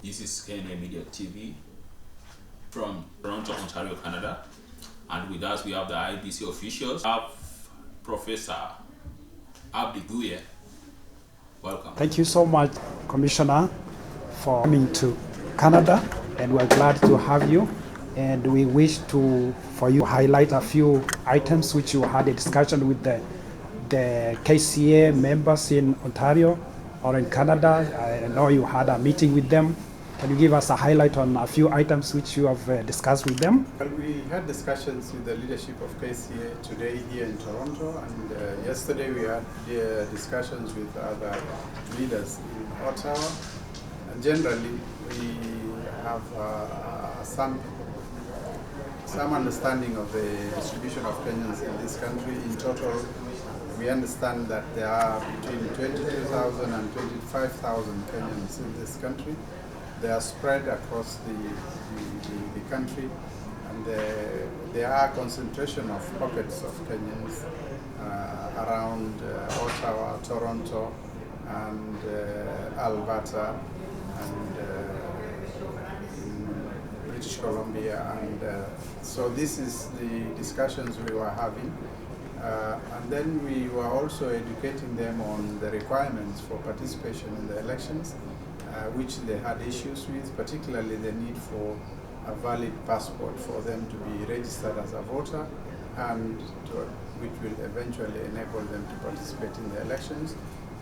This is Kenyan Media TV from Toronto, Ontario, Canada. And with us we have the Iebc officials. We have Professor Abdi. Welcome. Thank you so much, Commissioner, for coming to Canada, and we're glad to have you. And we wish for you to highlight a few items which you had a discussion with the KCA members in Ontario or in Canada. I know you had a meeting with them. Can you give us a highlight on a few items which you have discussed with them? Well, we had discussions with the leadership of KCA today here in Toronto, and yesterday we had discussions with other leaders in Ottawa. And generally, we have some understanding of the distribution of Kenyans in this country. In total, we understand that there are between 22,000 and 25,000 Kenyans in this country. They are spread across the country, and there are concentration of pockets of Kenyans around Ottawa, Toronto, and Alberta, and British Columbia, and so this is the discussions we were having. And then we were also educating them on the requirements for participation in the elections, which they had issues with, particularly the need for a valid passport for them to be registered as a voter, and which will eventually enable them to participate in the elections.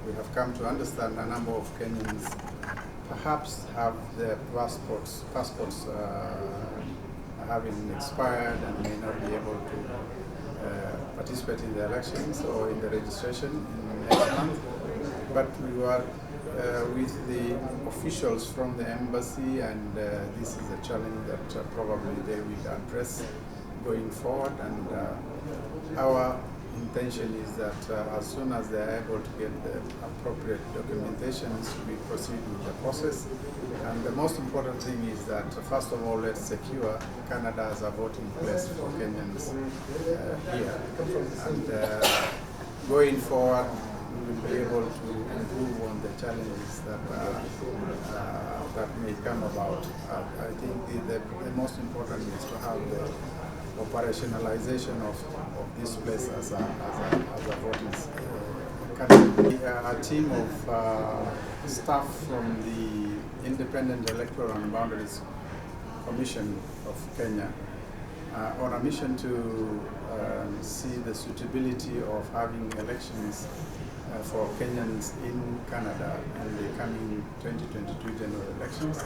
We have come to understand a number of Kenyans perhaps have their passports having expired and may not be able to participate in the elections or in the registration in next month. But we were with the officials from the embassy, and this is a challenge that probably they will address going forward. And our intention is that as soon as they are able to get the appropriate documentations, we proceed with the process. And the most important thing is that, first of all, let's secure Canada as a voting place for Kenyans here. And going forward, we will be able to improve on the challenges that may come about. I think the most important is to have the operationalization of this place as a voting country. A team of staff from the Independent Electoral and Boundaries Commission of Kenya on a mission to see the suitability of having elections for Kenyans in Canada in the coming 2022 general elections.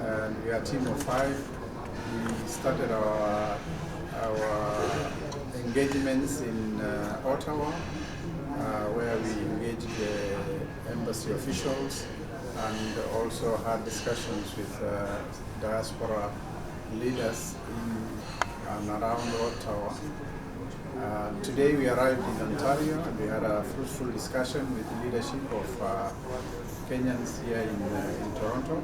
And we are a team of 5. We started our engagements in Ottawa, where we engaged the embassy officials and also had discussions with diaspora leaders in and around Ottawa. Today we arrived in Ontario, and we had a fruitful discussion with the leadership of Kenyans here in Toronto,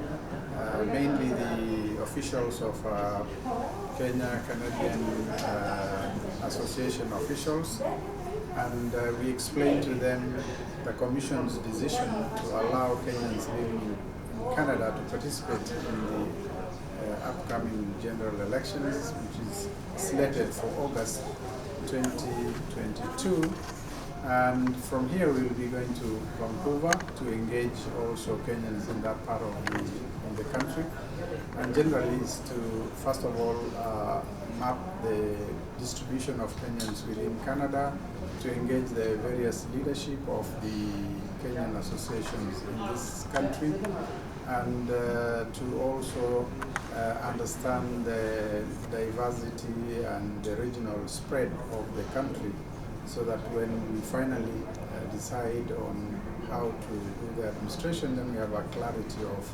mainly the officials of Kenya-Canadian Association officials, and we explained to them the Commission's decision to allow Kenyans living in Canada to participate in the upcoming general elections, which is slated for August 2022. And from here we will be going to Vancouver to engage also Kenyans in that part of the country. And generally is to, first of all, map the distribution of Kenyans within Canada, to engage the various leadership of the Kenyan associations in this country, and to also understand the diversity and the regional spread of the country, so that when we finally decide on how to do the administration, then we have a clarity of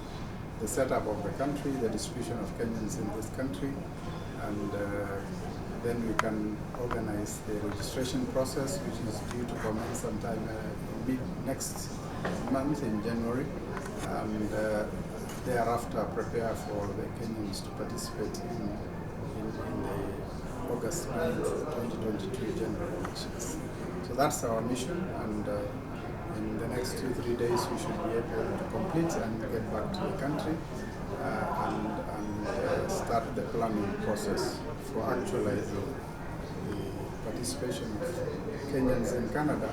the setup of the country, the distribution of Kenyans in this country, and then we can organize the registration process, which is due to commence sometime next month in January, and thereafter prepare for the Kenyans to participate in the August 9th, 2022 general elections. So that's our mission, and in the next 2-3 days we should be able to complete and get back to the country and start the planning process for actualizing the participation of Kenyans in Canada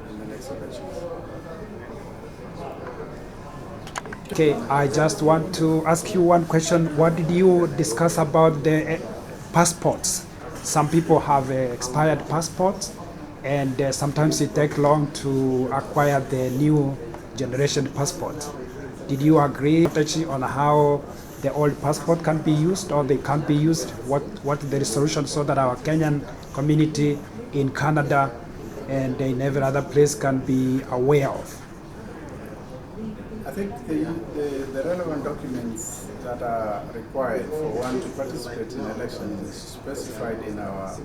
in the next elections. Okay, I just want to ask you one question. What did you discuss about the passports? Some people have expired passports, and sometimes it takes long to acquire the new generation passport. Did you agree on how the old passport can be used or they can't be used? What the solution so that our Kenyan community in Canada and in every other place can be aware of? I think the relevant documents that are required for one to participate in elections is specified in our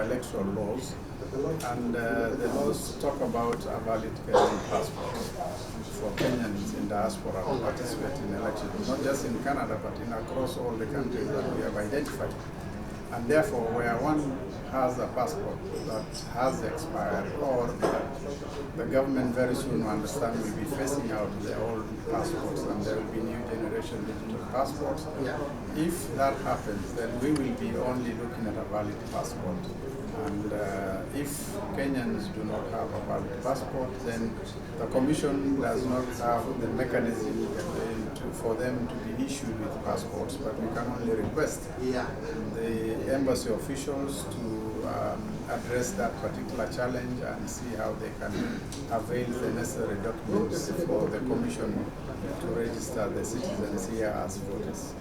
electoral laws, and the laws talk about a valid Kenyan passport for Kenyans in diaspora to participate in elections, not just in Canada but in across all the countries that we have identified. And therefore, where one has a passport that has expired, or the government very soon will understand will be phasing out the old passports and there will be new generation digital passports. If that happens, then we will be only looking at a valid passport. And if Kenyans do not have a valid passport, then the Commission does not have the mechanism for them to be issued with passports, but we can only request the embassy officials to address that particular challenge and see how they can avail the necessary documents for the Commission to register the citizens here as voters.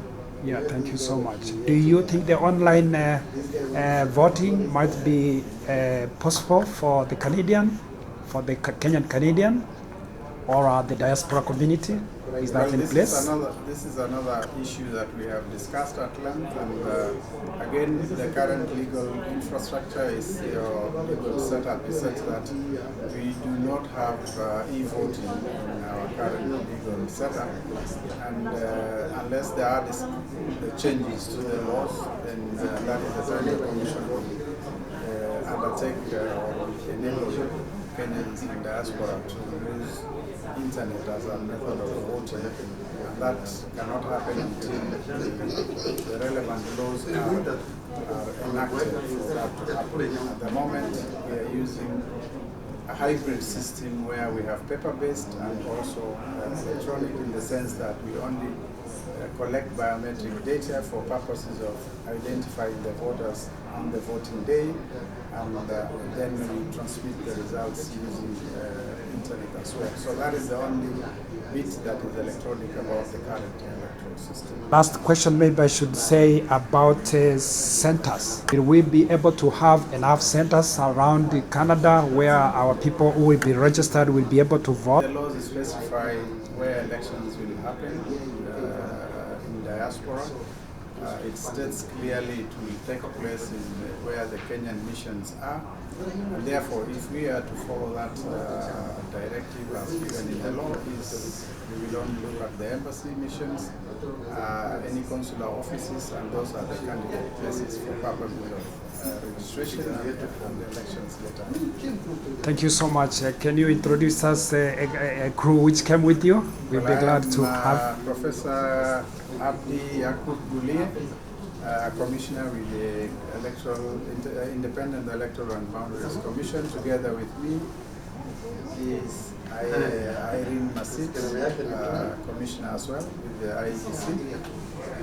Yeah, thank you so much. Do you think the online voting might be possible for the Canadian, for the Kenyan Canadian, or the diaspora community? Is that in place? This is another issue that we have discussed at length, and again, the current legal infrastructure is legal setup is such that we do not have e-voting in our current legal setup, and unless there are changes to the laws, then that is the time the Commission will undertake or enable Kenyans in diaspora to use internet as a method of voting, and that cannot happen until the relevant laws are enacted for that to happen. At the moment, we are using a hybrid system where we have paper-based and also electronic, in the sense that we only collect biometric data for purposes of identifying the voters on the voting day, and then we transmit the results using internet as well. So that is the only bit that is electronic about the current electoral system. Last question, maybe I should say about centers. Will we be able to have enough centers around Canada where our people who will be registered will be able to vote? The laws specify where elections will happen in diaspora. It states clearly it will take place in where the Kenyan missions are, and therefore if we are to follow that directive as given in the law, we will only look at the embassy missions, any consular offices, and those are the candidate places for purposes of registration and the elections later. Thank you so much. Can you introduce us a crew which came with you? We'll be glad to have Professor Abdi Yakub Gulie, Commissioner with the Independent Electoral and Boundaries Commission. Together with me is Irene Masit, Commissioner as well with the Iebc.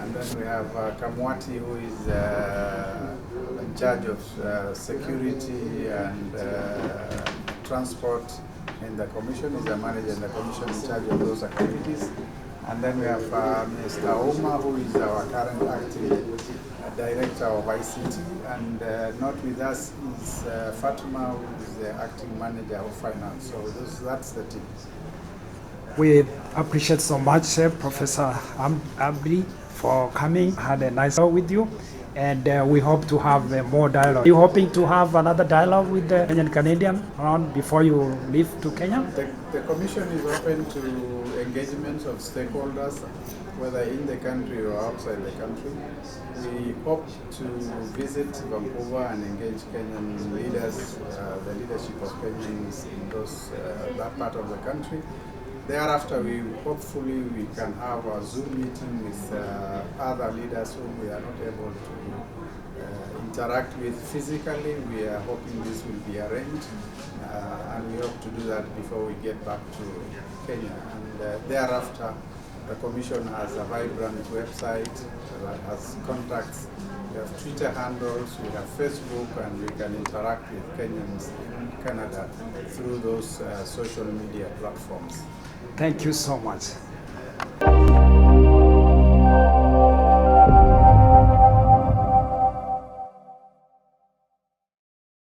And then we have Kamwati, who is in charge of security and transport in the Commission. He's a manager in the Commission in charge of those activities. And then we have Mr. Oma, who is our current acting director of ICT, and not with us is Fatima, who is the acting manager of finance. So that's the team. We appreciate so much Professor Abdi for coming. Had a nice talk with you, and we hope to have more dialogue. Are you hoping to have another dialogue with the Kenyan Canadian around before you leave to Kenya? The Commission is open to engagements of stakeholders, whether in the country or outside the country. We hope to visit Vancouver and engage Kenyan leaders, the leadership of Kenyans in that part of the country. Thereafter, hopefully we can have a Zoom meeting with other leaders whom we are not able to interact with physically. We are hoping this will be arranged, and we hope to do that before we get back to Kenya. And thereafter, the Commission has a vibrant website that has contacts. We have Twitter handles, we have Facebook, and we can interact with Kenyans in Canada through those social media platforms. Thank you so much.